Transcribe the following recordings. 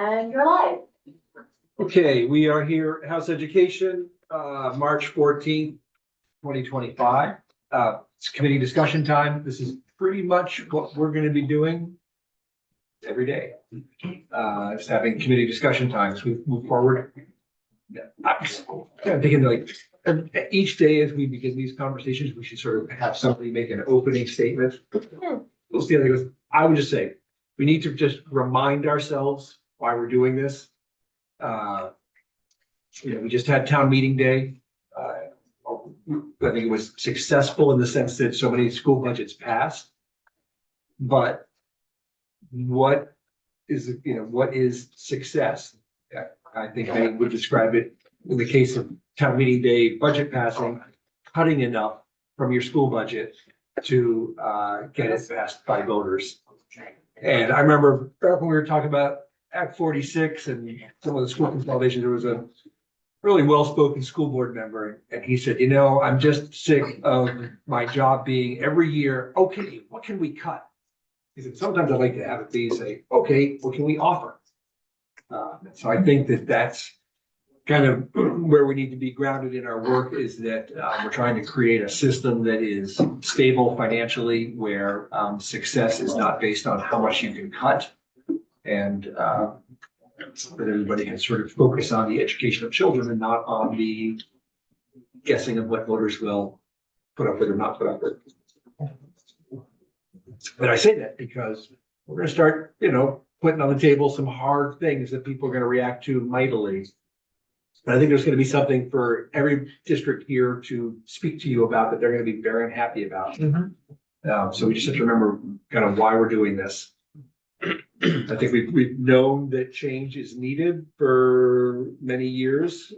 And you're live. Okay, we are here at House Education, March 14th, 2025. It's committee discussion time. This is pretty much what we're going to be doing every day. Just having committee discussion times. We move forward. I'm thinking like each day as we begin these conversations, we should sort of have somebody make an opening statement. We'll see how that goes. I would just say, we need to just remind ourselves why we're doing this. We just had town meeting day. I think it was successful in the sense that so many school budgets passed. But what is success? I think I would describe it in the case of town meeting day budget passing, cutting enough from your school budget to get it passed by voters. And I remember back when we were talking about Act 46 and some of the school consolidation, there was a really well-spoken school board member, and he said, I'm just sick of my job being every year, okay, what can we cut? He said, sometimes I'd like to have it be say, okay, what can we offer? So I think that that's kind of where we need to be grounded in our work, is that we're trying to create a system that is stable financially, where success is not based on how much you can cut, and that everybody can sort of focus on the education of children and not on the guessing of what voters will put up with or not put up with. But I say that because we're going to start, putting on the table some hard things that people are going to react to mightily. But I think there's going to be something for every district here to speak to you about that they're going to be very unhappy about. So we just have to remember kind of why we're doing this. I think we've known that change is needed for many years.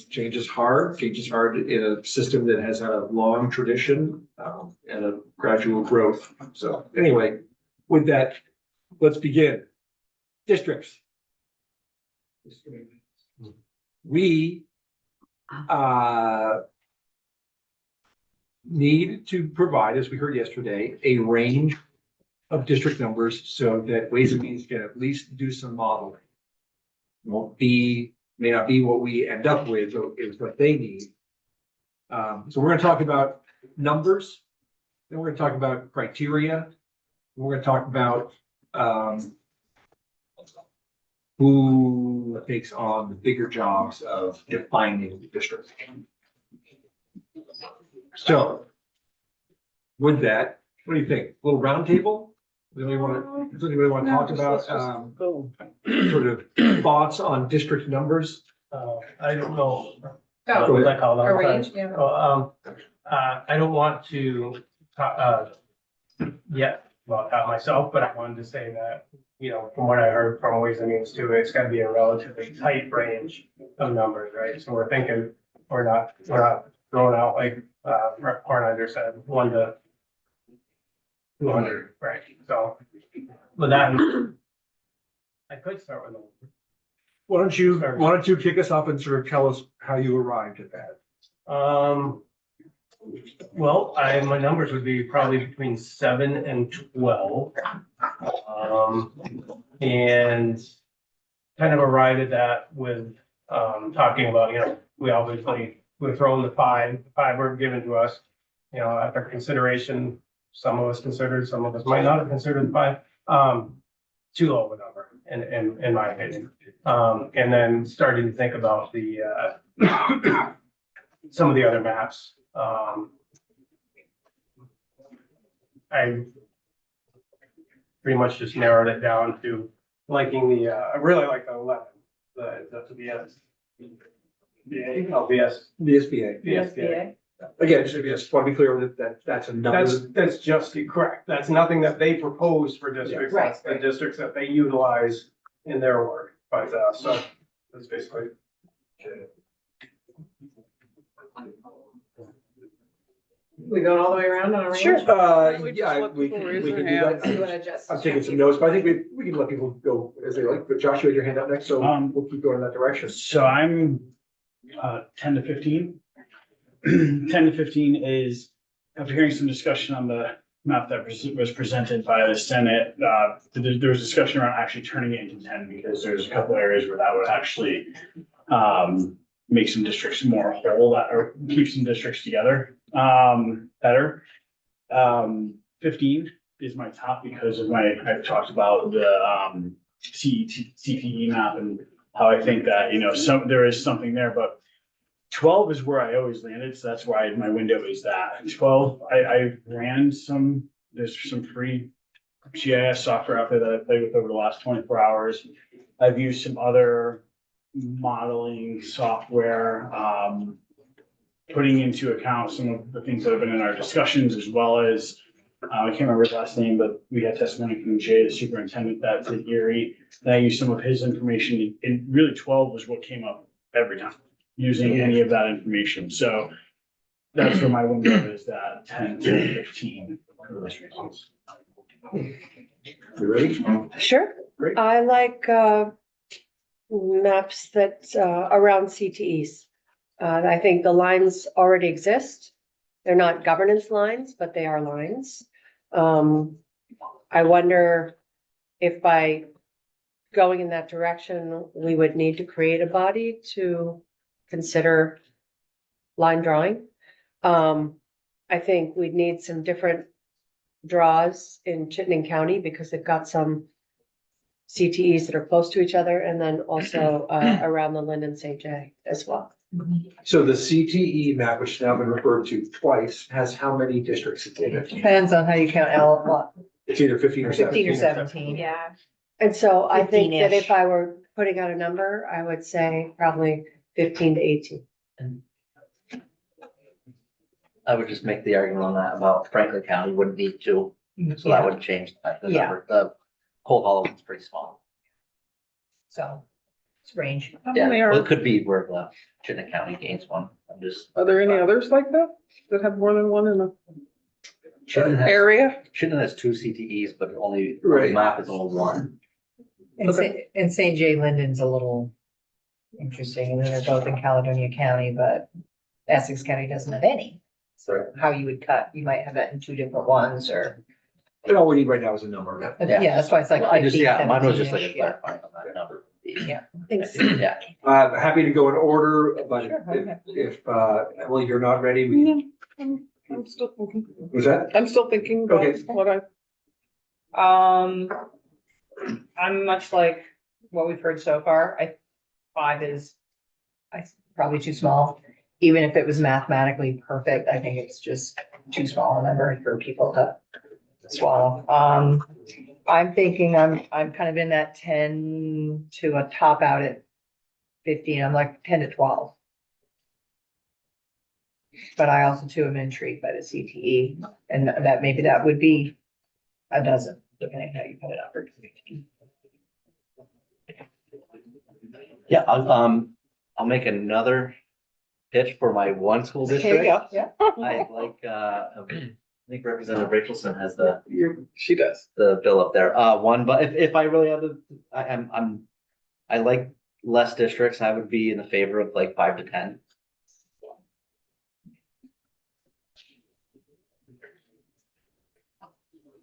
Change is hard. Change is hard in a system that has had a long tradition and a gradual growth. So anyway, with that, let's begin. Districts. We need to provide, as we heard yesterday, a range of district numbers so that Ways and Means can at least do some modeling. May not be what we end up with, but it's what they need. So we're going to talk about numbers, then we're going to talk about criteria, we're going to talk about who takes on the bigger jobs of defining the district. So with that, what do you think? A little round table? Does anybody want to talk about sort of thoughts on district numbers? I don't know. Go ahead. I don't want to talk yet about that myself, but I wanted to say that, from what I heard from Ways and Means too, it's gotta be a relatively tight range of numbers, right? So we're thinking, we're not throwing out like, Hornander said, 1 to 200, right? So, with that, I could start with Why don't you kick us off and sort of tell us how you arrived at that? Well, my numbers would be probably between 7 and 12. And kind of arrived at that with talking about, we obviously we're throwing the five were given to us, after consideration. Some of us considered, some of us might not have considered 5. Too low of a number, in my opinion. And then starting to think about the some of the other maps. I pretty much just narrowed it down to liking the. I really like the 11. The BS. VSBA. Again, just want to be clear that that's a number. That's just correct. That's nothing that they propose for districts. Yeah. That's the districts that they utilize in their work. But so that's basically. We going all the way around on a range? Sure. We just Yeah, let we people can raise do their that. You wanna just- I'm taking some notes, but I think we can let people go as they like. But Josh, you had your hand up next, so we'll keep going in that direction. So I'm 10 to 15. 10 to 15 is, after hearing some discussion on the map that was presented by the Senate, there was discussion around actually turning it into 10 because there's a couple areas where that would actually make some districts more whole or keep some districts together better. 15 is my top because of I've talked about the CTE map and how I think that, there is something there, but 12 is where I always landed, so that's why my window is that. 12, I ran there's some free GIS software out there that I played with over the last 24 hours. I've used some other modeling software, putting into account some of the things that have been in our discussions, as well as, I can't remember his last name, but we had testimony from Jay, the superintendent that's at Erie. And I used some of his information, and really 12 was what came up every time, using any of that information. So that's where my window is, that 10 to 15 for those reasons. You ready? Sure. Great. I like maps that around CTEs. I think the lines already exist. They're not governance lines, but they are lines. I wonder if by going in that direction, we would need to create a body to consider line drawing. I think we'd need some different draws in Chittenden County because they've got some CTEs that are close to each other, and then also around the Linden St. J as well. So the CTE map, which has now been referred to twice, has how many districts in it? Depends on how you count what, It's either 15 or 17. 15 or 17. Yeah. And so I think that 15-ish. if I were putting out a number, I would say probably 15 to 18. I would just make the argument on that about Franklin County wouldn't need to, so that wouldn't change the Yeah. number. The Cold Hollow is pretty small. So it's range. Yeah, well, it could be where the Chittenden County gains one. I'm just. Are there any others like that, that have more than one in the Chittenden has, area? Chittenden has 2 CTEs, but only, Right. the map is only one. And St. J. Linden's a little interesting, and then they're both in Caledonia County, but Essex County doesn't have any. So how you would cut, you might have that in 2 different ones, or, And all we need right now is a number. yeah, that's why it's like I just, 15, yeah, mine was just like 17-ish, a yeah. clarifying on that number. Yeah. Thanks. Yeah, Happy to go in order, but Sure, okay. if Emily, you're not ready, we, I'm still thinking, was that? I'm still thinking about Okay. what I'm much like what we've heard so far. 5 is probably too small. Even if it was mathematically perfect, I think it's just too small a number for people to swallow. I'm thinking I'm kind of in that 10 to a top out at 15. I'm like 10 to 12. But I also too am intrigued by the CTE, and that maybe that would be a dozen, depending how you put it up. Or 15. yeah, I'll make another pitch for my one school Here district. we go, yeah. I like, I think Representative Rachelson has the she does. bill up there. One, but if I really had to, I like less districts. I would be in the favor of like 5 to 10.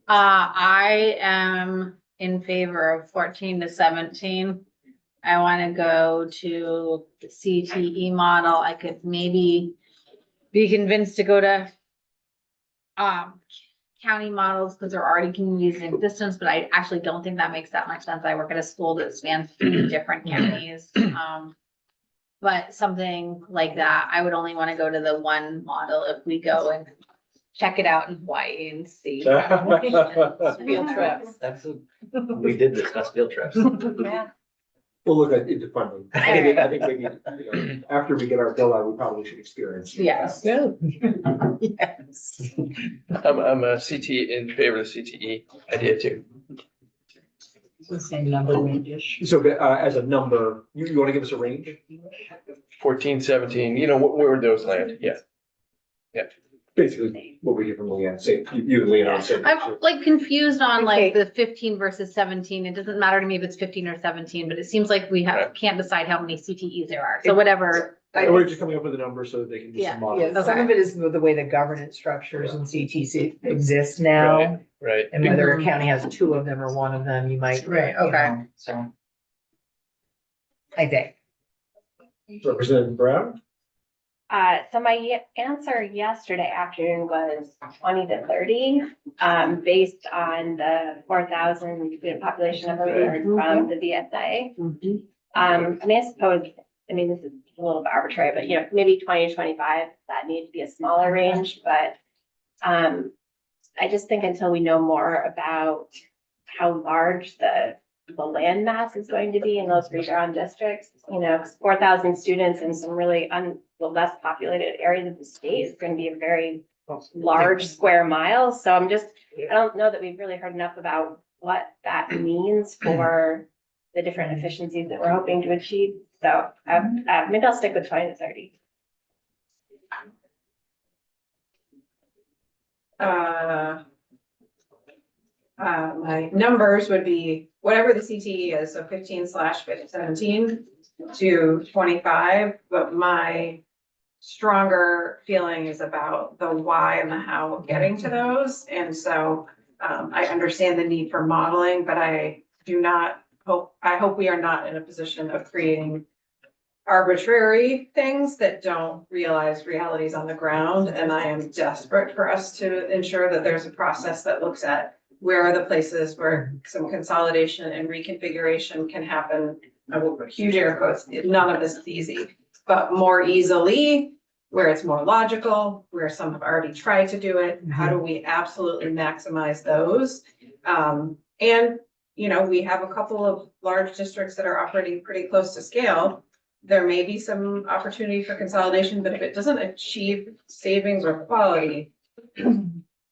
I am in favor of 14 to 17. I want to go to the CTE model. I could maybe be convinced to go to county models because they're already communities in existence, but I actually don't think that makes that much sense. I work at a school that spans 3 different counties. But something like that, I would only want to go to the one model if we go and check it out in Hawaii and see. Field trips. We did discuss field trips. Yeah. We'll look at into funding. I think maybe, after we get our bill out, we probably should experience. Yes. Yeah. Yes. I'm a CTE in favor of the CTE idea too. The same number range-ish. So, as a number, you want to give us a range? 14, 17, where would those land? Yeah. Basically, what we get from Leanne, say, you and Leanne said. I'm like confused on Okay. like the 15 versus 17. It doesn't matter to me if it's 15 or 17, but it seems like we can't decide how many CTEs there are. So whatever. And we're just coming up with a number so that they can do Yeah. some modeling. Yeah, some of it is the way the governance structures in CTC exist now. Right. And whether a county has two of them or one of them, you might. Right, you okay. know, So. I think. Representative Brown? So my answer yesterday afternoon was 20 to 30, based on the 4,000 student population number we heard from the VSA. I mean, I suppose, I mean, this is a little bit arbitrary, but you know, maybe 20 to 25, that needs to be a smaller range, but I just think until we know more about how large the land mass is going to be in those redrawn districts, you know, 4,000 students in some really the less populated areas of the state is going to be a very large square miles. So I don't know that we've really heard enough about what that means for the different efficiencies that we're hoping to achieve. So maybe I'll stick with 20 to 30. My numbers would be whatever the CTE is, so 15/17 to 25, but my stronger feeling is about the why and the how of getting to those. And so I understand the need for modeling, but I hope we are not in a position of creating arbitrary things that don't realize realities on the ground. And I am desperate for us to ensure that there's a process that looks at where are the places where some consolidation and reconfiguration can happen. I will put huge air quotes. None of this is easy, but more easily, where it's more logical, where some have already tried to do it. How do we absolutely maximize those? And, you know, we have a couple of large districts that are operating pretty close to scale. There may be some opportunity for consolidation, but if it doesn't achieve savings or quality,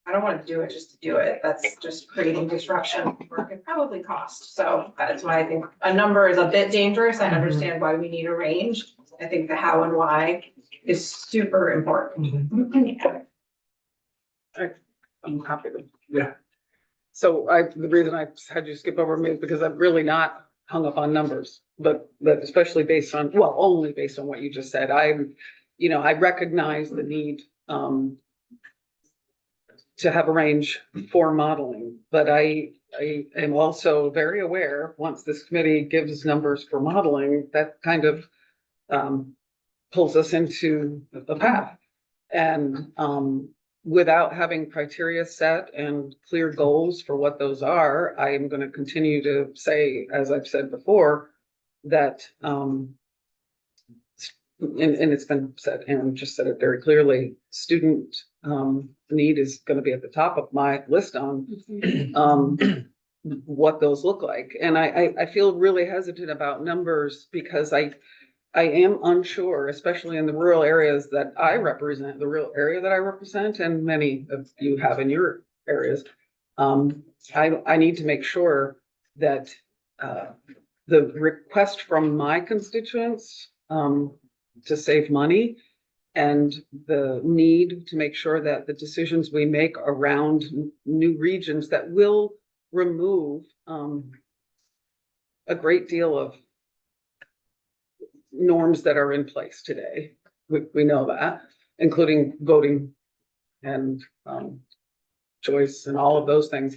I don't want to do it just to do it. That's just creating disruption or could probably cost. So that's why I think a number is a bit dangerous. I understand why we need a range. I think the how and why is super important. I'm happy to. Yeah. So the reason I had you skip over me is because I'm really not hung up on numbers, but especially based on, well, only based on what you just said. I recognize the need, to have a range for modeling, but I am also very aware, once this committee gives numbers for modeling, that kind of pulls us into a path. And without having criteria set and clear goals for what those are, I am going to continue to say, as I've said before, that and it's been said, and just said it very clearly, student need is going to be at the top of my list on what those look like. And I feel really hesitant about numbers because I am unsure, especially in the rural areas that I represent, the rural area that I represent, and many of you have in your areas. I need to make sure that the request from my constituents to save money and the need to make sure that the decisions we make around new regions that will remove a great deal of norms that are in place today. We know that, including voting and choice and all of those things.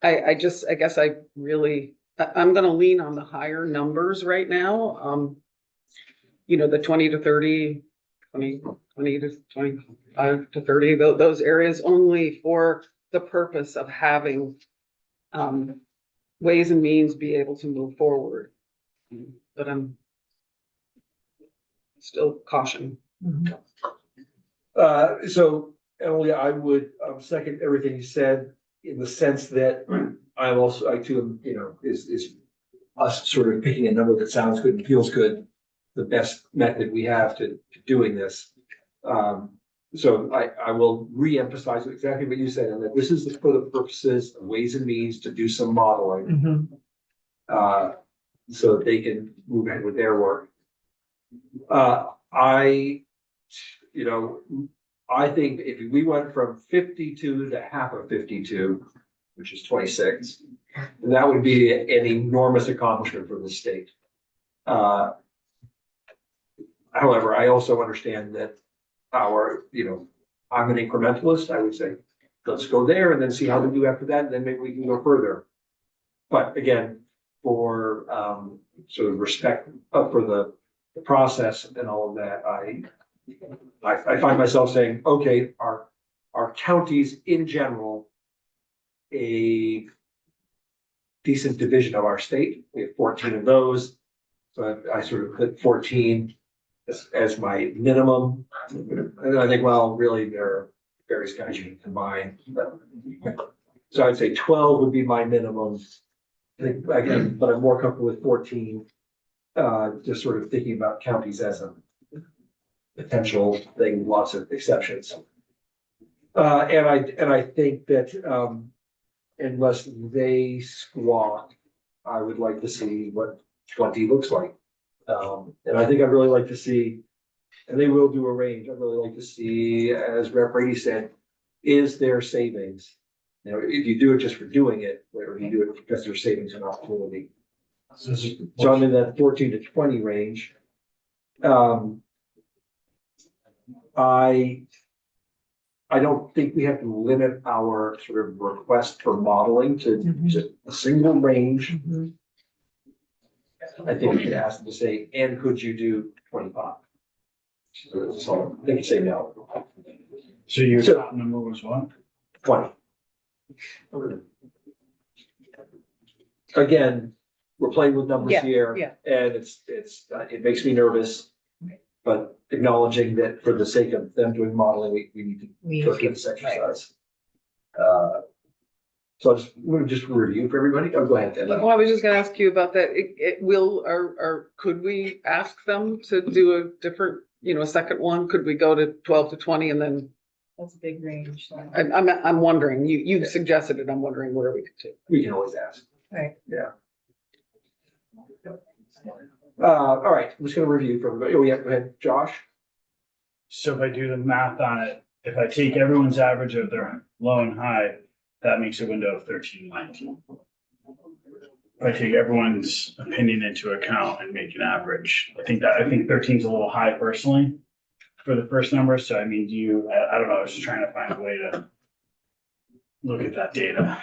I'm going to lean on the higher numbers right now. The 20 to 30, 20 to 25 to 30, those areas only for the purpose of having ways and means be able to move forward. But I'm still caution. So Emily, I would second everything you said in the sense that I too, is us sort of picking a number that sounds good and feels good, the best method we have to doing this. So I will re-emphasize exactly what you said, and that this is for the purposes of ways and means to do some modeling. So that they can move ahead with their work. I think if we went from 52 to half of 52, which is 26, that would be an enormous accomplishment for the state. However, I also understand that I'm an incrementalist, I would say, let's go there and then see how we do after that, and then maybe we can go further. But again, for sort of respect for the process and all of that, I find myself saying, okay, our counties in general, a decent division of our state, we have 14 of those. So I sort of put 14 as my minimum. And I think, well, really there are various kinds you can combine. So I'd say 12 would be my minimum. I think, again, but I'm more comfortable with 14. Just sort of thinking about counties as a potential thing, lots of exceptions. And I think that unless they squawk, I would like to see what 20 looks like. And I think I'd really like to see, and they will do a range, I'd really like to see, as Rep. Brady said, is there savings? You know, if you do it just for doing it, or if you do it because there's savings and opportunity. So I'm in that 14 to 20 range. I don't think we have to limit our sort of request for modeling to just a single range. I think we should ask them to say, and could you do 25? So they can say no. So your top number was what? 20. Again, we're playing with numbers Yeah, here. yeah. And it makes me nervous. But acknowledging that for the sake of them doing modeling, we need to go through this exercise. So we'll just review for everybody. Oh, go ahead, Ed. Well, I was just gonna ask you about that. It will, or could we ask them to do a different, a second one? Could we go to 12 to 20 and then, That's a big range. So. I'm wondering, you suggested it, I'm wondering where we could take. We can always ask. Right. Yeah. All right, I'm just gonna review for everybody. Oh, yeah, go ahead, Josh. So if I do the math on it, if I take everyone's average of their low and high, that makes a window of 13, 19. If I take everyone's opinion into account and make an average, I think 13 is a little high personally for the first number. So I mean, I don't know, I was just trying to find a way to look at that data.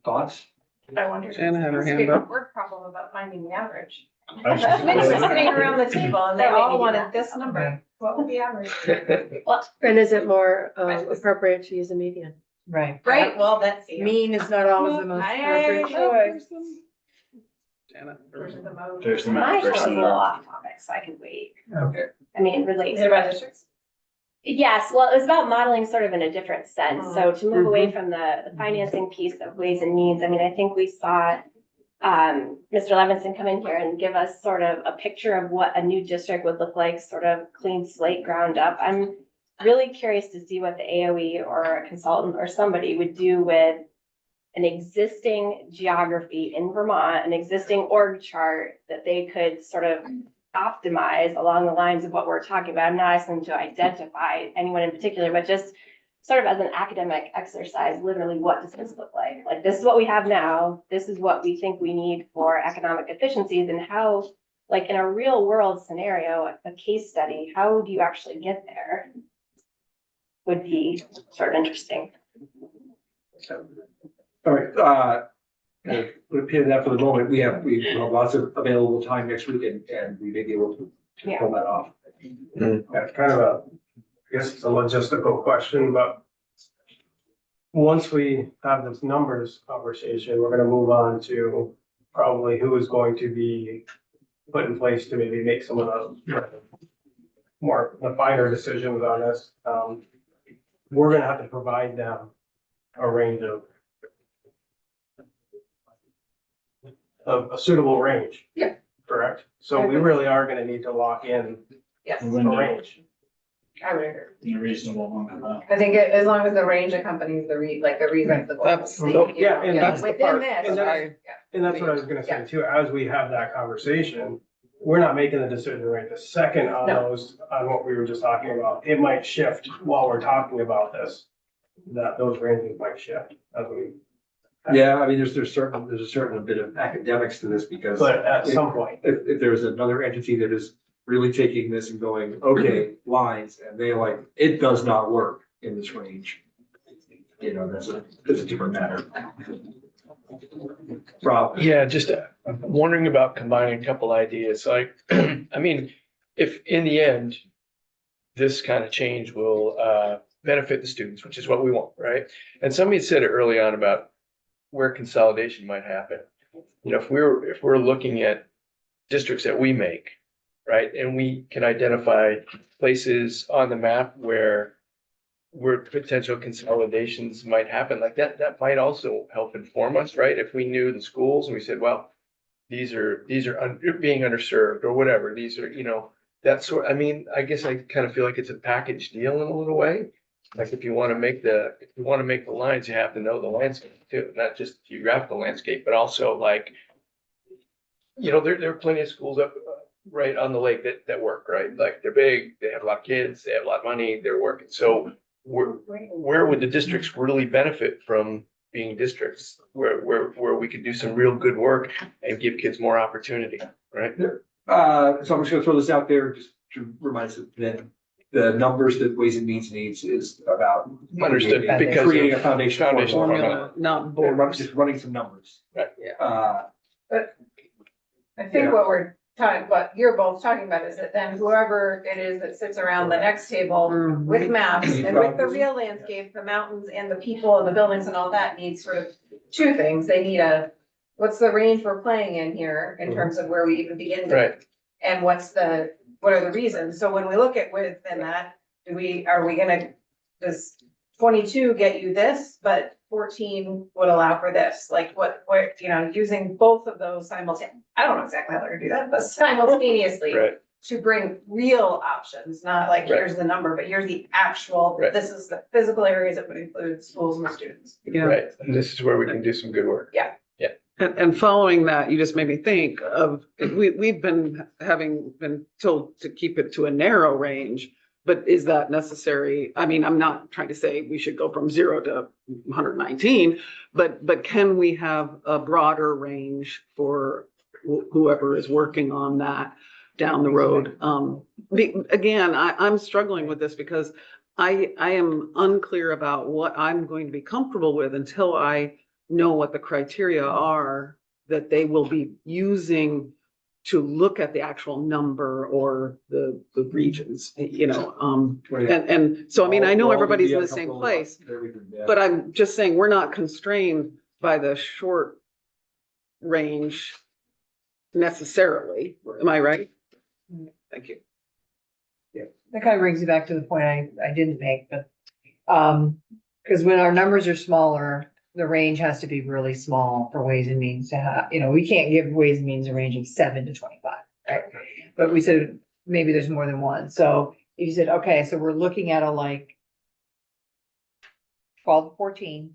Thoughts? I wonder. Shannon had her It's a hand big up. word problem about finding the average. I was just- Many sitting around the table and they That made me all do wanted that. this number. What would the average? And is it more appropriate to use a median? Right. Right, well, that's. Mean is not always the most appropriate choice. Janet. There's the most. There's the My math first person a little there. off topic, so I could wait. Okay. I mean, relates. Is it about districts? Yes, well, it was about modeling sort of in a different sense. So to move away from the financing piece of ways and means, I mean, I think we saw Mr. Levinson come in here and give us sort of a picture of what a new district would look like, sort of clean slate ground up. I'm really curious to see what the AOE or a consultant or somebody would do with an existing geography in Vermont, an existing org chart that they could sort of optimize along the lines of what we're talking about. I'm not asking them to identify anyone in particular, but just sort of as an academic exercise, literally, what does this look like? Like, this is what we have now. This is what we think we need for economic efficiencies, and how, like, in a real world scenario, a case study, how do you actually get there? Would be sort of interesting. All right, put a pin in that for the moment. We have lots of available time next week and we may be able to pull that off. That's kind of I guess it's a logistical question, but once we have this numbers conversation, we're gonna move on to probably who is going to be put in place to maybe make some of the finer decisions on this. We're gonna have to provide them a range of a suitable range. Yeah. Correct? So we really are gonna need to lock in Yes, a range. I would agree. A reasonable one. I think as long as the range accompanies the reasons the goals. That's- yeah, and that's the Within part- this, and right, And that's what I was gonna say too, as we have that conversation, we're not making the decision right this second on No. those, on what we were just talking about. It might shift while we're talking about this, that those ranges might shift as we Yeah, I mean, there's a certain bit of academics to this because But at some point, if there's another entity that is really taking this and going, okay, lines, and they like, it does not work in this range. You know, that's a different matter. Rob? Yeah, just wondering about combining a couple ideas, like, I mean, if in the end, this kind of change will benefit the students, which is what we want, right? And somebody said it early on about where consolidation might happen. You know, if we're looking at districts that we make, right, and we can identify places on the map where potential consolidations might happen, like that might also help inform us, right? If we knew the schools and we said, well, these are being underserved or whatever, these are, you know, that sort, I mean, I guess I kind of feel like it's a package deal in a little way. Like if you want to make the lines, you have to know the landscape too, not just geographical landscape, but also like, you know, there are plenty of schools up right on the lake that work, right? Like they're big, they have a lot of kids, they have a lot of money, they're working. So where would the districts really benefit from being districts where we could do some real good work and give kids more opportunity, right? So I'm just gonna throw this out there just to remind us that the numbers that Ways and Means needs is about. Understood, because Creating a of foundation. Formula, not boards. Just running some numbers. Right. I think what we're talking, what you're both talking about is that then whoever it is that sits around the next table with maps and with the real landscape, the mountains and the people and the buildings and all that needs sort of two things. They need what's the range we're playing in here in terms of where we even begin to. Right. And what are the reasons? So when we look at within that, does 22 get you this, but 14 would allow for this? Like what, you know, using both of those simultaneously, I don't know exactly how they're gonna do that, but simultaneously Right. to bring real options, not like, Right. here's the number, but here's the actual, Right. this is the physical areas that would include schools and students. Yeah. Right, and this is where we can do some good work. And following that, you just made me think of, we've been told to keep it to a narrow range, but is that necessary? I mean, I'm not trying to say we should go from 0 to 119, but can we have a broader range for whoever is working on that down the road? Again, I'm struggling with this because I am unclear about what I'm going to be comfortable with until I know what the criteria are that they will be using to look at the actual number or the regions, you know, and so, I mean, I know everybody's in the same place, but I'm just saying, we're not constrained by the short range necessarily. Am I right? Thank you. That kind of brings you back to the point I didn't make, but, because when our numbers are smaller, the range has to be really small for Ways and Means to have, you know, we can't give Ways and Means a range of 7 to 25, right? But we said, maybe there's more than one. So you said, okay, so we're looking at a like 12 to 14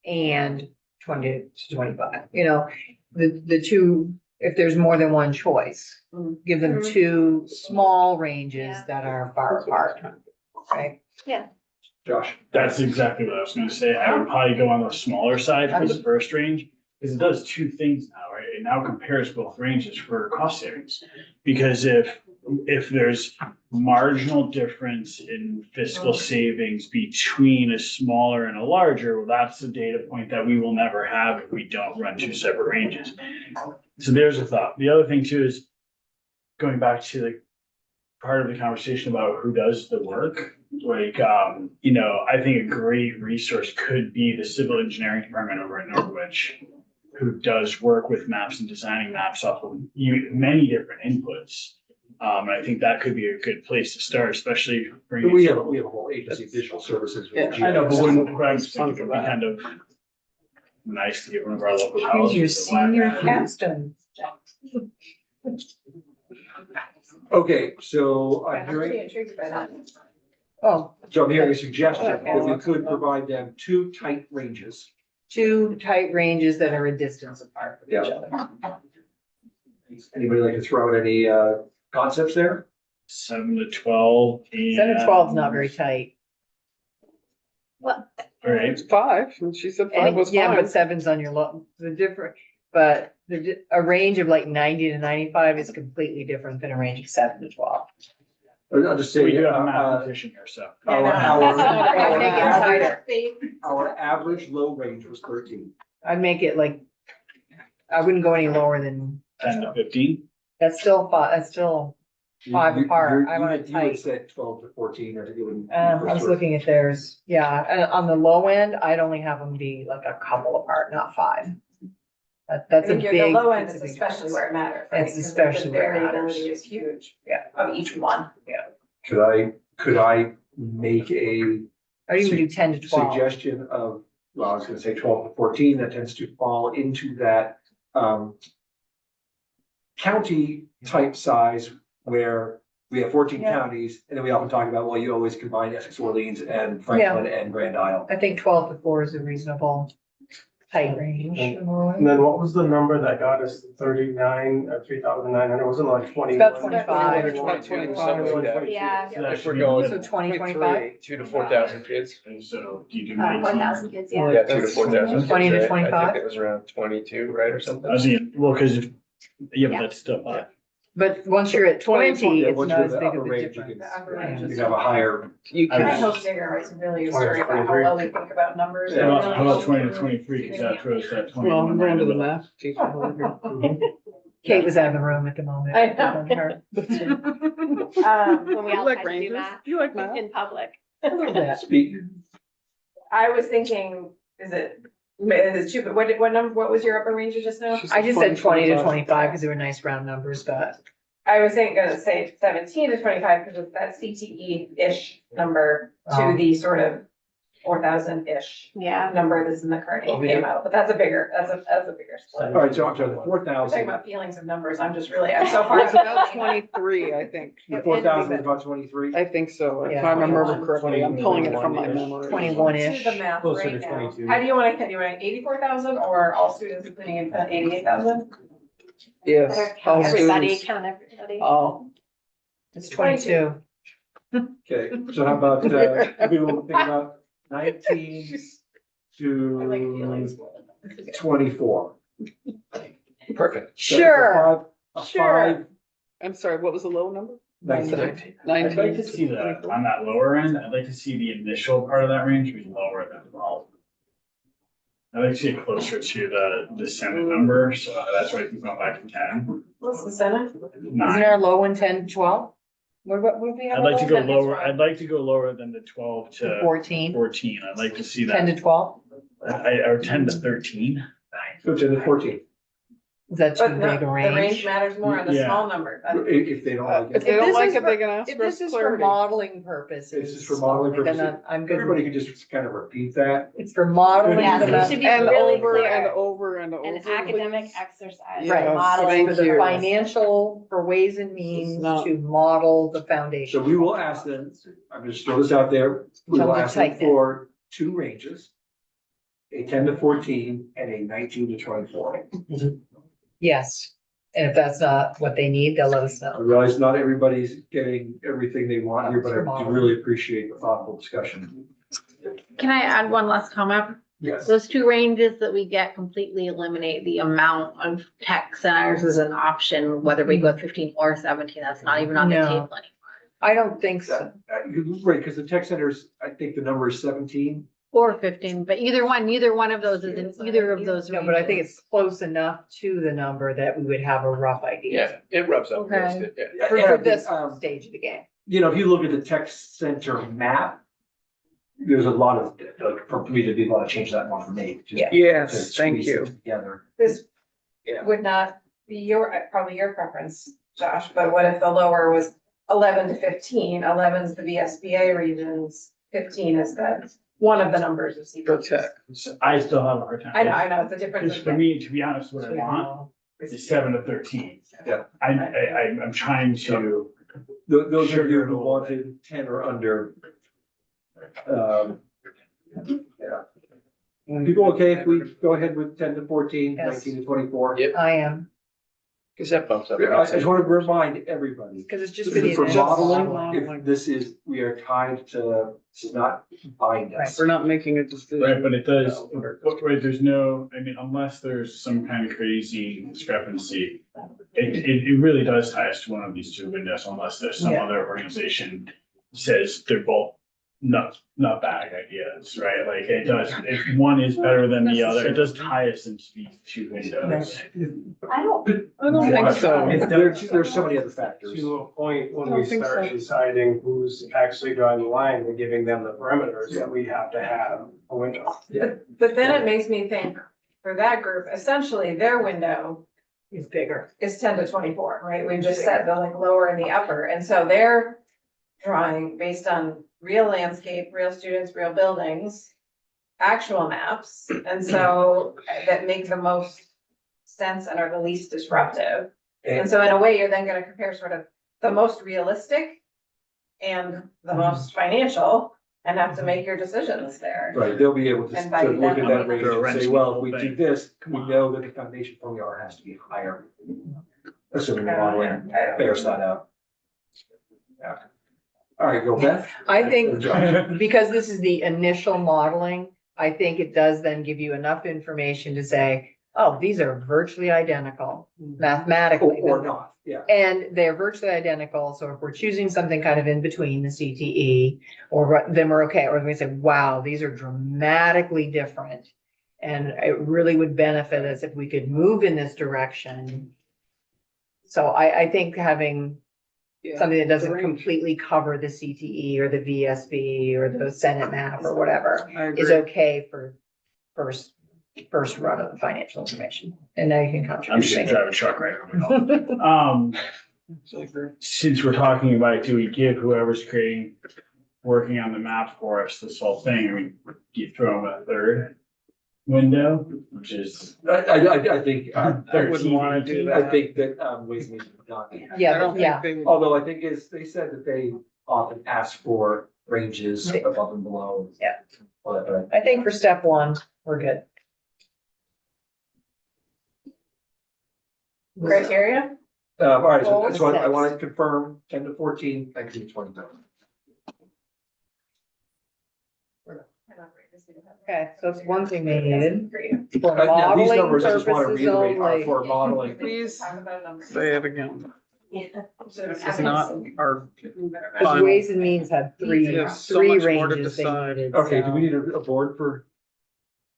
and 20 to 25, you know, the two, if there's more than one choice, give them two small ranges Yeah. that are far apart, right? Josh? That's exactly what I was gonna say. I would probably go on the smaller side for the first range, because it does two things now, right? It now compares both ranges for cost savings. Because if there's marginal difference in fiscal savings between a smaller and a larger, well, that's a data point that we will never have if we don't run two separate ranges. So there's a thought. The other thing too is going back to the part of the conversation about who does the work. Like, you know, I think a great resource could be the civil engineering department over at Norwich, who does work with maps and designing maps off of many different inputs. And I think that could be a good place to start, especially bringing. We have a whole agency of digital services. Yeah, I know, but when It's fun for that. kind of nice to get one of our local Here's colleges. your to whack senior that. capstone. Okay, so I'm I'm hearing, pretty intrigued by that. Oh, so I'm hearing a suggestion that we could provide them two tight ranges. two tight ranges that are a distance apart from each Yeah. other. Anybody like to throw out any concepts there? 7 to 12. 7 to 12 is not very tight. Well, All right, It's five, and she said five was Yeah, but fine. seven's on your low, the different, but a range of like 90 to 95 is completely different than a range of 7 to 12. I'll just say, we do have a mathematician here, so. our average low range was 13. I'd make it like, I wouldn't go any lower than, 10 to 15. that's still five, that's still, Five apart. I want it You would tight. say 12 to 14 or it would. I was looking at theirs, yeah, and on the low end, I'd only have them be like a couple apart, not 5. That's a The big. low end that's is a big especially difference. where it matters. right? It's Because the especially where it matters. variability is huge. Yeah. Of each one. Could I make a I'd even do 10 to 12. suggestion of, well, I was gonna say 12 to 14, that tends to fall into that, county type size where we have 14 Yeah. counties, and then we often talk about, well, you always combine Essex Orleans and Franklin and Grand Isle. I think 12 to 4 is a reasonable tight range. And then what was the number that got us 39, 3,900? Wasn't it like 21? About 25. About 25. Something like that. Yeah. So that If should we're be going- the So middle. 2025, 2 to 4,000 kids. And so do you do 1,000 kids, yeah. Yeah, 2 to 4,000. 20 to kids, right? I 25? think it was around 22, right, or I something? was thinking, well, because if, yeah, but Yeah. that's still fine. but once you're at 20, Yeah, it's once not you're as the big upper of a range, you difference. The upper range You is- have a higher, You I can, hope Digger writes really a story about how well we think about numbers. How about 20 to 23, because that throws that 21. well, I'm going to the right in math teacher over here. Kate was out of the room at the moment. I know. Her. When we You all like had to do ranges? math You like math? in public. A little bit. speak, I was thinking, is it two, but what number, what was your upper range just now? She I just said 20 to 25. 25 because they were nice round numbers, but I was gonna say 17 to 25 because it's that CTE-ish number to Oh. the sort of 4,000-ish Yeah. number that's in the current Oh, APA yeah. model, but that's a bigger split. all right, so I'm sorry, the We're talking 4,000, about feelings of numbers, I'm so far. It's about 23, I think. the 4,000 is about 23. I think so, if Yeah. I remember correctly. I'm pulling it from my memory. 21-ish. Do the math Closer right to now. 22. How do you want to, 84,000 or all students including infant 88,000? Yes. Better all count everybody, students. count everybody. Oh, it's 22. Okay, so how about, we will think about 19 I like feelings. to 24. Perfect. So Sure, a sure. 5, I'm sorry, what was the low number? 19. 19. I'd like 19. to see that on that lower end, I'd like to see the initial part of that range be lower than 12. I'd like to see it closer to the Senate number, so that's why I can go back to 10. What's the Senate? Isn't 9. our low one 10 to 12? What would we have? I'd like to go That's lower, fine. I'd like to go lower than the 12 to 14, 14, I'd like to see 10 that, to 12? or 10 to 13. Go to the 14, Is that too But no, big a the range range? matters more on the Yeah. small number. if they don't like If it. they don't this like is it, for- they can ask If for this is for clarity. modeling purposes. This is for modeling only, then purposes. I'm good. Everybody could just kind of repeat that. It's for modeling. Yeah, the it method. should be And really over clear. and over and over. An academic please. exercise. Yeah, Right. Model. thank For the you. financial, for ways and means not- to model the foundation. So we will ask them, I'm just throw this out there, we Tell will them to ask them tighten it. for 2 ranges. A 10 to 14 and a 19 to 24. Yes, and if that's not what they need, they'll let us I know. realize not everybody's getting everything they want here, but I do Model. really appreciate the thoughtful discussion. Can I add one last comment? Yes. Those two ranges that we get completely eliminate the amount of tech centers as an option, whether we go 15 or 17, that's not even on the No. table anymore. I don't think so. Right, because the tech centers, I think the number is 17. Or 15, but neither one of those is in either of those No, but I think ranges. it's close enough to the number that we would have a rough idea. Yeah, it rubs up against Okay. it, yeah. For And I think, this stage of the game. You know, if you look at the tech center map, there's a lot of, for me to be able to change that one for me. just Yeah. to Yes, thank squeeze you. it Together. This Yeah. would not be probably your preference, Josh, but what if the lower was 11 to 15? 11 is the VSBA regions, 15 is one of the numbers of Go CPs. tech. So I still have a hard time. I know, it's a difference. Because for me, to be honest, what I want is 7 to 13. Yeah. I'm trying to, Those Sugar of you a who little wanted 10 or under. Yeah. People okay if we go ahead with 10 to 14, Yes. 19 to 24? Yep. I am. Cause that bumps up. I just want to remind everybody. Because it's just for the For initial modeling, modeling. if this is, we are tied to, this is not bind us. We're not making a decision. Right, but it does, right, there's no, I mean, unless there's some kind of crazy discrepancy, it really does tie us to one of these two windows unless there's some Yeah. other organization says they're both not bad ideas, right? Like it does, if one is better than the other, it does tie us into these two windows. I don't, I don't think so. There's so many other factors. To a point, when I don't we think start so. deciding who's actually drawing the line, we're giving them the parameters that we have to have a window. But then it makes me think, for that group, essentially their window Is bigger. is 10 to 24, right? We just said the like lower and the upper, and so they're drawing based on real landscape, real students, real buildings, actual maps, and so that make the most sense and are the least disruptive. And so in a way, you're then gonna compare sort of the most realistic and the most financial and have to make your decisions there. Right, they'll be able to And by to look at then, that range and say, wrenching well, the if we whole do thing. this, we know that the foundation from the R has to be higher. Assuming the modeling bears that out. Yeah. All right, go Beth. I think Or Josh. because this is the initial modeling, I think it does then give you enough information to say, oh, these are virtually identical mathematically. Or not, yeah. And they're virtually identical, so if we're choosing something kind of in between the CTE, then we're okay, or we say, wow, these are dramatically different. And it really would benefit us if we could move in this direction. So I think having Yeah. something that doesn't The range. completely cover the CTE or the VSB or the Senate map or whatever I is agree. okay for first run of the financial information. And now you can I'm contribute. just gonna drive a truck right now. Since we're talking about it, do we give whoever's working on the map for us this whole thing, I mean, you throw them a third window, which is I think, I wouldn't wanna do I that. think that, Ways and Means would not. I Yeah, don't yeah. think they would. Although I think they said that they often ask for ranges They- above and below. Yeah. Whatever. I think for step one, we're good. Criteria? All right, so Goal that's what I six. want to confirm, 10 to 14, 19 to 20. Okay, so it's one thing they needed. For Now, these modeling numbers, I just want to purposes reiterate, are only. for modeling. Please Talk about numbers. say it again. This is not our Because final. Ways and Means had three There's so three much more to ranges they decide. needed. Okay, do we so- need a board for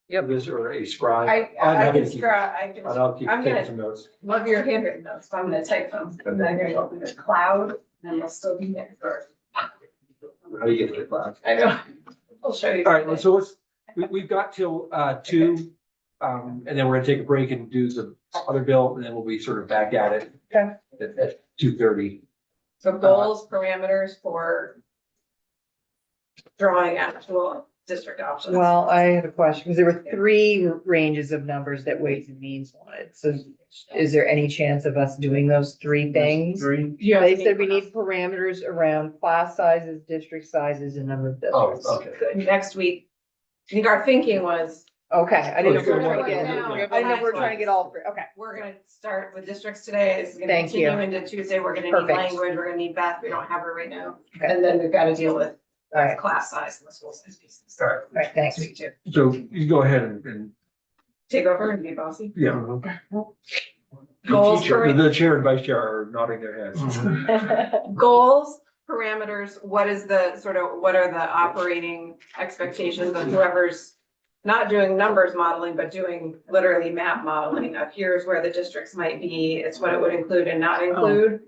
Yep. this or a scribe? I I'm can gonna keep- scrap, I can, I'll keep I'm taking gonna- some notes. love your handwritten notes, so I'm gonna type them, and then I'm gonna go through the cloud, and they'll still be there first. How do you get to the class? I know, I'll show you. All right, so we've got till 2, and then we're gonna take a break and do the other bill, and then we'll be sort of back at it. Okay. At 2:30. So goals, parameters for drawing actual district options. Well, I have a question, because there were three ranges of numbers that Ways and Means wanted. So is there any chance of us doing those three things? Yeah. They said we need parameters around class sizes, district sizes, and number of Oh, districts. okay. Next week, I think our thinking was, Okay, I didn't know if we were Okay. trying to get, Now, I didn't know if we were trying to get all three, okay. we're gonna start with districts today, it's gonna Thank you. continue into Tuesday, we're gonna need Perfect. language, we're gonna need Beth, we don't have her right now. Okay. And then we've gotta deal with All right, class size and the school size pieces. All right. all right, thanks. Week two. So you go ahead and, Take over and be bossy. yeah. Goals Teacher- for- The chair and vice chair are nodding their heads. Goals, parameters, what is the sort of, what are the operating expectations of whoever's not doing numbers modeling, but doing literally map modeling of here's where the districts might be, it's what it would include and not include.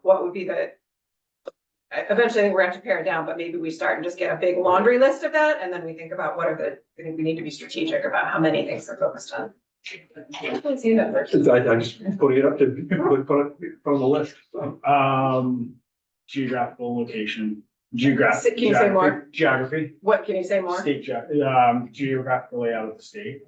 What would be the, eventually I think we're gonna have to pare it down, but maybe we start and just get a big laundry list of that, and then we think about what are the, I think we need to be strategic about how many things are focused on. Let's see that first. I'm just putting it up to, put it on the list. geographical location, Can you say more? geography, What, can you say more? state geographical layout of the state.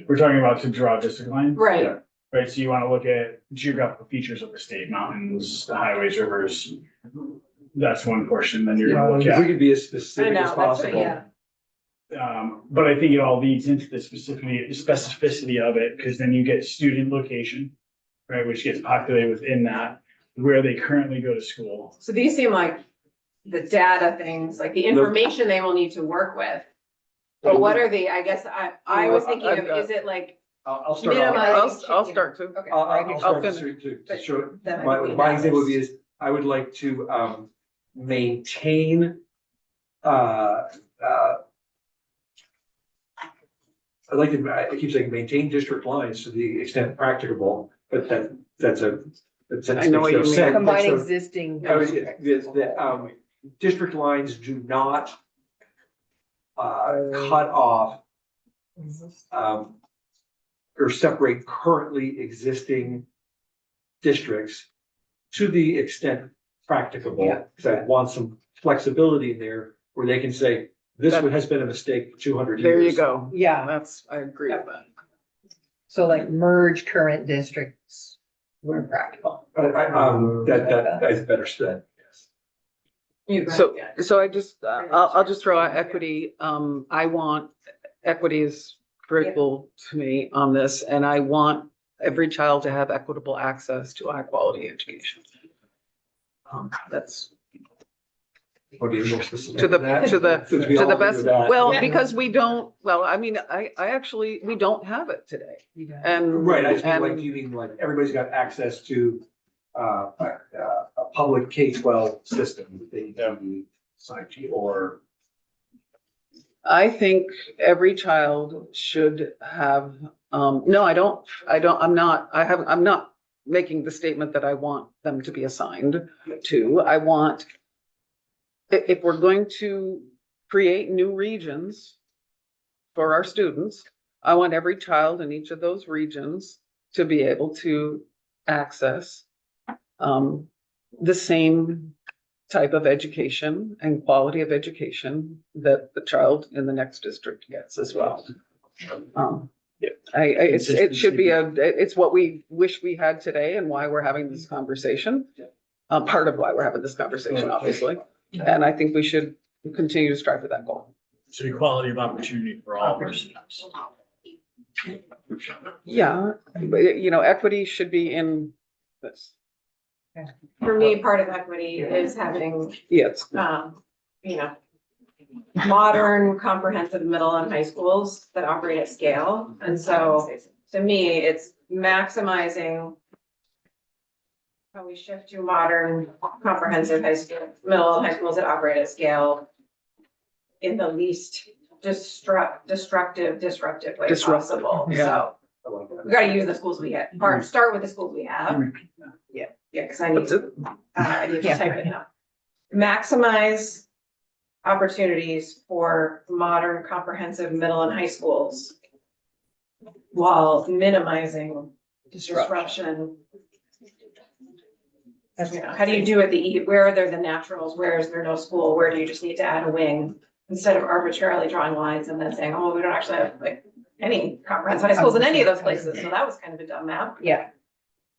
We're talking about to draw district lines. Right, Right, so you want to look at geographical features of the state, mountains, the highways, rivers. That's one portion, then you're gonna look If we at, could be as I specific know, as that's what, possible. yeah. but I think it all leads into the specificity of it, because then you get student location. right, which gets populated within that, where they currently go to school. So these seem like the data things, like the information they will need to work with. But what are the, I guess, I was thinking of, is it like, I'll start off. Minimize- I'll start to. okay. I'll start finish. to show, Then I my, think my that's- example would be is, I would like to, maintain, I'd like to, I keep saying maintain district lines to the extent practicable, but that's a I know what you mean. Combine existing. I was, district lines do not cut off or separate currently existing districts to the extent practicable. Yeah. Because I want some flexibility in there where they can say, this one has been a mistake for 200 years. There you go. Yeah, I agree with that. so like merge current districts where practical. That's better said, yes. You go So, ahead. so I just, I'll just throw out equity. I want, equity is critical to me on this, and I want every child to have equitable access to high quality education. That's Or be more specific to the, than that. to the, Since we to all the agree best, with that. well, Yeah. because we don't, well, I mean, I actually, we don't have it today. And. Right, I just mean like, and- you mean like everybody's got access to a public K-12 system that they can be signed to, or I think every child should have, no, I'm not making the statement that I want them to be assigned to. I want, if we're going to create new regions for our students, I want every child in each of those regions to be able to access the same type of education and quality of education that the child in the next district gets as well. It should be it's what we wish we had today and why we're having this conversation. Part of why we're having this conversation, obviously. And I think we should continue to strive for that goal. So equality of opportunity for all. Yeah, but, you know, equity should be in this. For me, part of equity is having, Yes, you know, modern comprehensive middle and high schools that operate at scale. And so to me, it's maximizing how we shift to modern comprehensive high school, middle and high schools that operate at scale in the least disruptive way Disruptive, possible. yeah. So we gotta use the schools we have, or start with the schools we have. Yeah, because I need to type it now. Maximize opportunities for modern comprehensive middle and high schools while minimizing disruption. You know, how do you do it? Where are there the naturals? Where is there no school? Where do you just need to add a wing? Instead of arbitrarily drawing lines and then saying, oh, we don't actually have like any comprehensive high schools in any of those places. So that was kind of a dumb map. Yeah,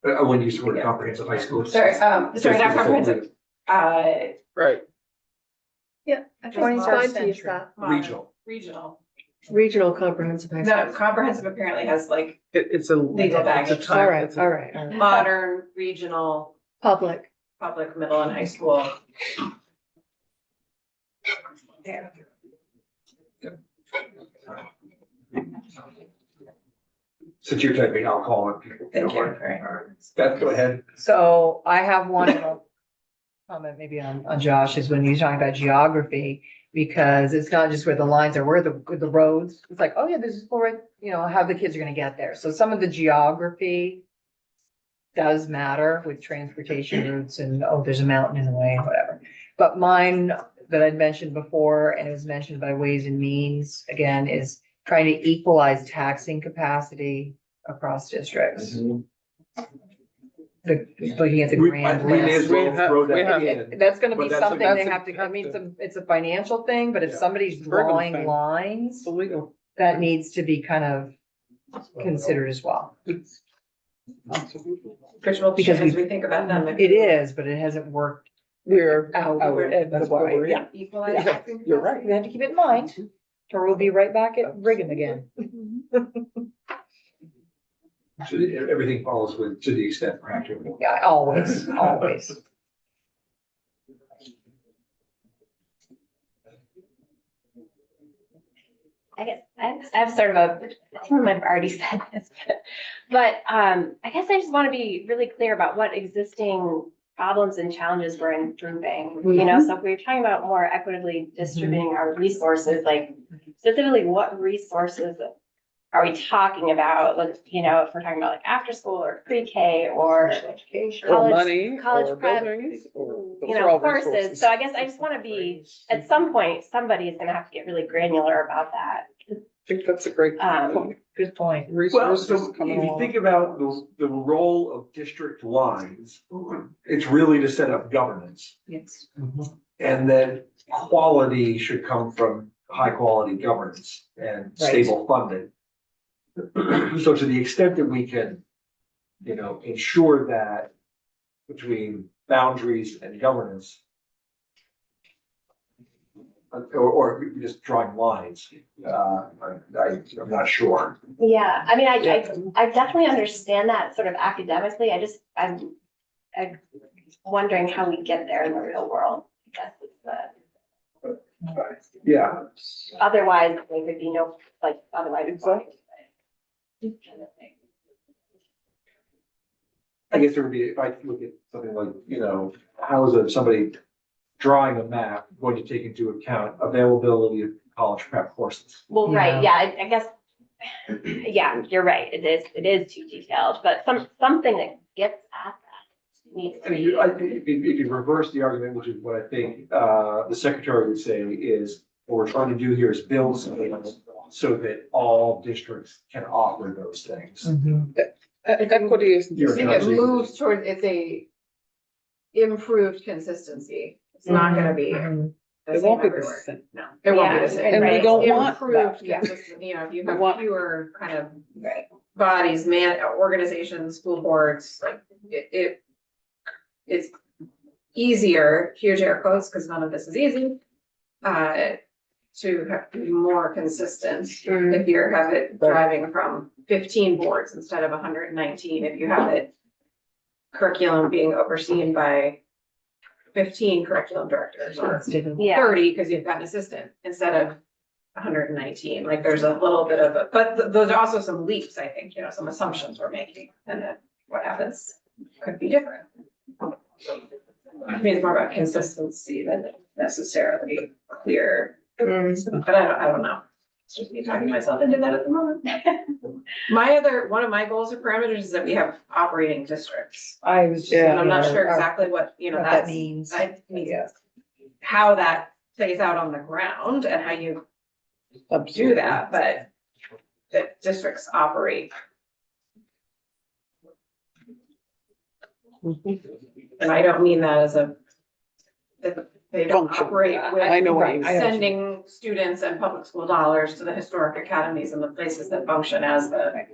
I wouldn't use the word comprehensive high school. Sorry, not comprehensive. right. Yeah. Twenty-first Fine to use century. that. Regional. Regional comprehensive high No, school. comprehensive apparently has like It's a. Legal baggage. it's a time- All right, it's a- all right, all right. modern, regional, Public. public, middle and high school. Since you're typing, I'll call on people. Thank you. All right. Beth, go ahead. so I have one comment maybe on Josh is when you're talking about geography, because it's not just where the lines are, where the roads. It's like, oh yeah, this is school right, you know, how the kids are gonna get there. So some of the geography does matter with transportation routes and, oh, there's a mountain in the way, whatever. But mine that I'd mentioned before, and it was mentioned by Ways and Means, again, is trying to equalize taxing capacity across districts. Looking at the grand We may as list. well throw We have- that in. That's gonna be But that's a- something they that's a- have to, I mean, it's a financial thing, but if Yeah. somebody's Burden drawing thing. lines, It's illegal. that needs to be kind of considered as well. Visual Because as we think about them. It is, but it hasn't worked We're. out. That's what we're in. Yeah, Equalize taxing You're right. we have to keep it in mind, or we'll be right back at Brigham again. So everything follows with, to the extent practical. Yeah, always, always. I guess I have sort of a, I think we might have already said this, but I guess I just want to be really clear about what existing problems and challenges we're improving. You know, so if we're talking about more equitably distributing our resources, like specifically what resources are we talking about? Like, you know, if we're talking about like after school or pre-K or Or college, money, college or prep, buildings, or those you are know, all courses. resources. So I guess I just want to be, at some point, somebody is gonna have to get really granular about that. I think that's a great point. Good point. Well, Resources so if coming you along. think about the role of district lines, it's really to set up governance. Yes. And then quality should come from high quality governance and stable funding. So to the extent that we can, you know, ensure that between boundaries and governance, or just drawing lines, I'm not sure. Yeah, I mean, I definitely understand that sort of academically. I'm wondering how we get there in the real world. I guess is the, Yeah, otherwise, there could be no, like, otherwise. I guess there would be, if I look at something like, you know, how is somebody drawing a map going to take into account availability of college prep courses? Well, right, yeah, I guess, yeah, you're right. It is too detailed, but something that gets at that needs I to mean, be. if you reverse the argument, which is what I think, the secretary would say is, what we're trying to do here is build something so that all districts can offer those things. Equity is. You're I think it moves toward, it's a improved consistency. It's not gonna be the It same won't be the everywhere. same. No, it won't be the same. And we Right. don't want Improved, that. yeah, you know, if you We have want- fewer kind of bodies, organizations, school boards, like it's easier, huge air quotes, because none of this is easy, to have to be more consistent. If you have it driving from 15 boards instead of 119, if you have it curriculum being overseen by 15 curriculum directors or Yeah, 30, because you've got an assistant instead of 119, like there's a little bit of but those are also some leaps, I think, you know, some assumptions we're making, and then what happens could be different. I mean, it's more about consistency than necessarily clear, but I don't know. It's just me talking myself into that at the moment. One of my goals or parameters is that we have operating districts. I was just. And I'm not sure exactly what, you know, What that that's, means. I mean, Yes. how that plays out on the ground and how you do that, but that districts operate. And I don't mean that as that they don't Function. operate I know what you with mean. sending students and public school dollars to the historic academies and the places that function as the.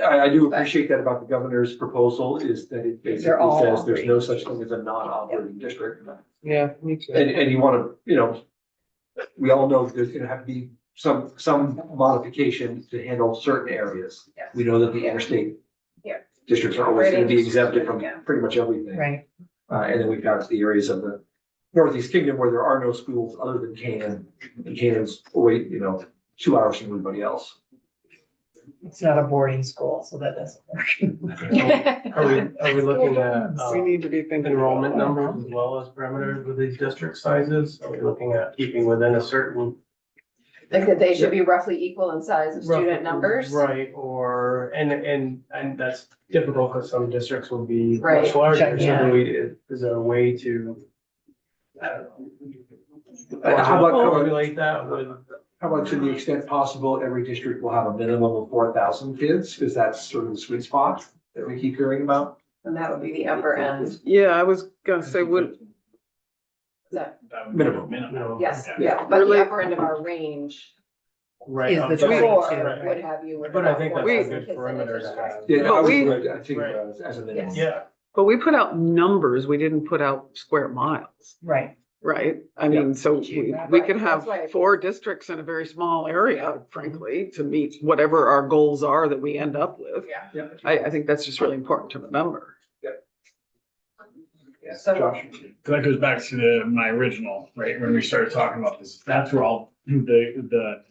I do appreciate that about the governor's proposal, is that it basically They're all says there's no such thing as a non-operating district. Yeah, me too. And you wanna, you know, we all know there's gonna have to be some modification to handle certain areas. Yes. We know that the interstate Yeah. districts are always gonna be Operating exempted from district, yeah. pretty much everything. Right. And then we've got the areas of the Northeast Kingdom where there are no schools other than Canaan. And Canaan's, wait, you know, 2 hours from everybody else. It's not a boarding school, so that doesn't work. Are we looking at, We need to be thinking. enrollment numbers as well as parameters with these district sizes? Are we looking at keeping within a certain? Like that they should be roughly equal in size of student numbers. Right, or, and that's difficult because some districts will be Right. much larger, so Yeah. do is there a way to? I don't know. How about, Formulate that with, how about to the extent possible, every district will have a minimum of 4,000 kids, because that's sort of the sweet spot that we keep hearing about. And that would be the upper end. Yeah, I was gonna say, would, Is that, Minimum. yes, Yeah. yeah, but the Really? upper end of our range right. Is the up to- 22. right. would have you. with But I about think that's 4,000 a good kids in the perimeter to district. have. Yeah, But we- I think as a minimum. Yes. Yeah, but we put out numbers, we didn't put out square miles. Right. right? I mean, so we can That's why- have 4 districts in a very small area, frankly, to meet whatever our goals are that we end up with. Yeah. I think that's just really important to remember. So, That goes back to my original, right, when we started talking about this, that's where all the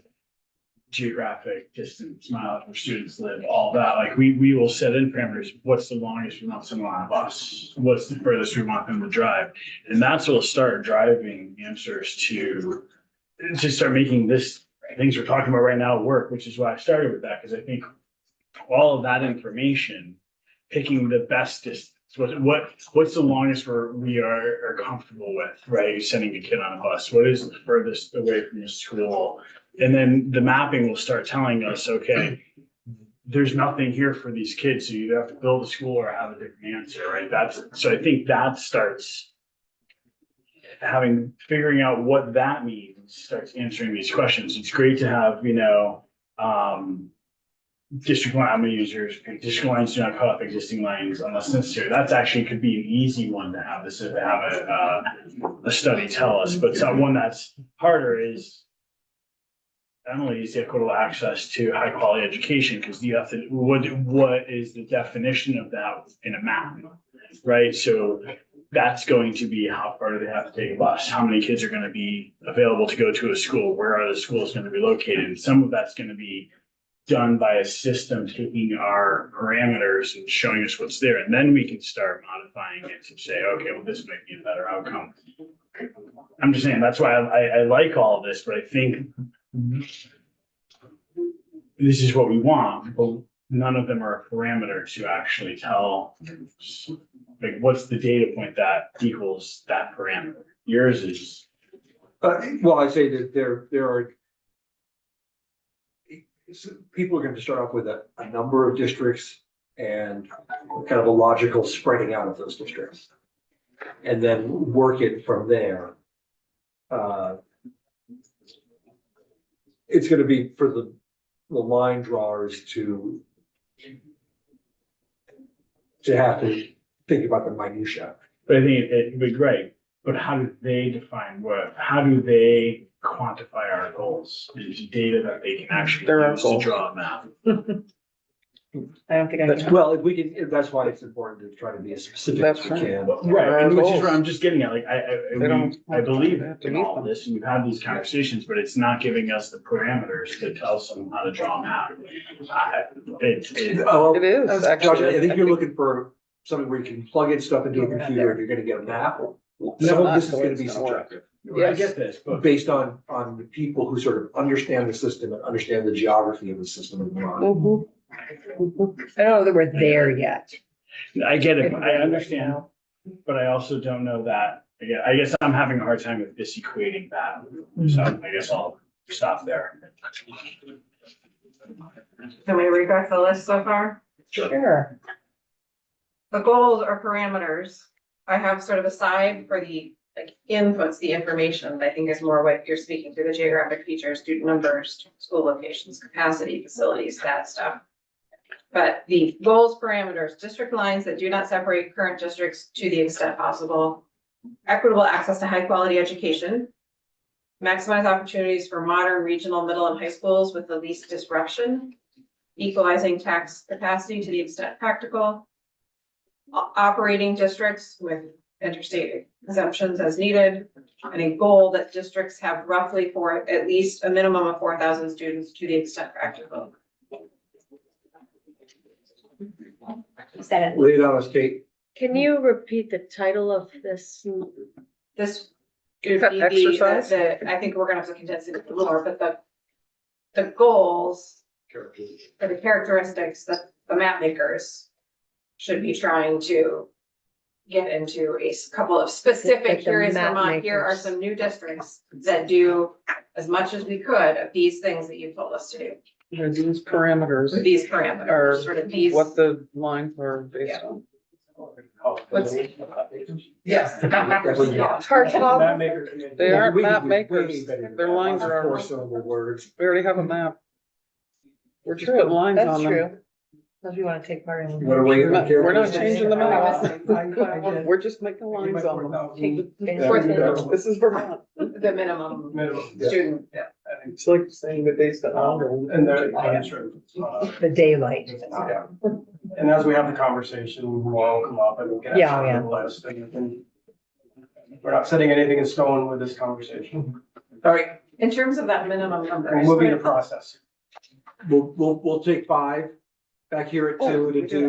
geographic distance, miles where students live, all that, like, we will set in parameters, what's the longest we want someone on a bus? What's the furthest we want them to drive? And that's what'll start driving answers to start making this, things we're talking about right now work, which is why I started with that, because I think all of that information, picking the best distance, what's the longest we are comfortable with, right? Sending a kid on a bus, what is the furthest away from the school? And then the mapping will start telling us, okay, there's nothing here for these kids, so you have to build a school or have a different answer, right? So I think that starts figuring out what that means, starts answering these questions. It's great to have, district line, I'm gonna use yours, district lines do not cut off existing lines unless necessary. That's actually could be an easy one to have, this is to have a study tell us, but one that's harder is Emily is the equitable access to high quality education, because you have to, what is the definition of that in a map, right? So that's going to be how far do they have to take a bus? How many kids are gonna be available to go to a school? Where are the schools gonna be located? Some of that's gonna be done by a system taking our parameters and showing us what's there. And then we can start modifying it to say, okay, well, this might be a better outcome. I'm just saying, that's why I like all of this, but I think this is what we want, but none of them are a parameter to actually tell, like, what's the data point that equals that parameter? Yours is. Well, I say that there are. People are going to start off with a number of districts and kind of a logical spreading out of those districts. And then work it from there. It's going to be for the line drawers to have to think about the minutia. But I think it'd be great, but how do they define how do they quantify our goals into data that they can actually There are use to goals. draw a map? I don't think I can. Well, if we can, that's why it's important to try to be as specific as we That's can. Right, and which is goals. what I'm just getting at, like, They don't I believe have to in meet all of them. this, and we've had these conversations, but it's not giving us the parameters to tell someone how to draw a map. Oh, It is, Josh, actually. I think you're looking for something where you can plug in stuff into a computer and you're gonna get a map. Not Some of this is the way gonna it's be gonna work. subjective, I get this, but based on the people who sort of understand the system and understand the geography of the system in Vermont. Mhm. I don't know that we're there yet. I get it, I understand, but I also don't know that, again, I guess I'm having a hard time with disequating that, so I guess I'll stop there. can we read back the list so far? Sure. The goals or parameters, I have sort of a side for the inputs, the information, that I think is more what you're speaking to, the geographic features, student numbers, school locations, capacity, facilities, that stuff. But the goals, parameters, district lines that do not separate current districts to the extent possible, equitable access to high quality education, maximize opportunities for modern regional, middle and high schools with the least disruption, equalizing tax capacity to the extent practical, operating districts with interstate exemptions as needed, and a goal that districts have roughly for at least a minimum of 4,000 students to the extent practical. Lay it on us, Kate. Can you repeat the title of this? This Is would that be exercise? I think we're gonna have to condense it a little more, but the goals or the characteristics that the map makers should be trying to get into a couple of specific, Like the here is map Vermont, here are makers. some new districts that do as much as we could of these things that you told us to do, Are these parameters, with these parameters, Or sort of these. what the lines are based on? What's- Yes. Definitely not. Hard copy. Map maker committee. They aren't We can map do makers. way better than Their that. lines Lots of are, four-syllable words. we already have a map. We're just True, putting lines that's on them. true. Unless you want to take part in. You wanna weigh in on We're not characteristics? changing the I map. did. We're just making lines on them. Yeah. This is Vermont. The minimum Minimum. student. It's like saying that they said. And they're, that's true. The daylight. Yeah. And as we have the conversation, more will come up and we can. Yeah, actually yeah. have a list and we can- We're not setting anything in stone with this conversation. All right, In terms of that minimum number. I We're just moving wanna- the process. we'll take 5 back here at Oh, 2 to we do do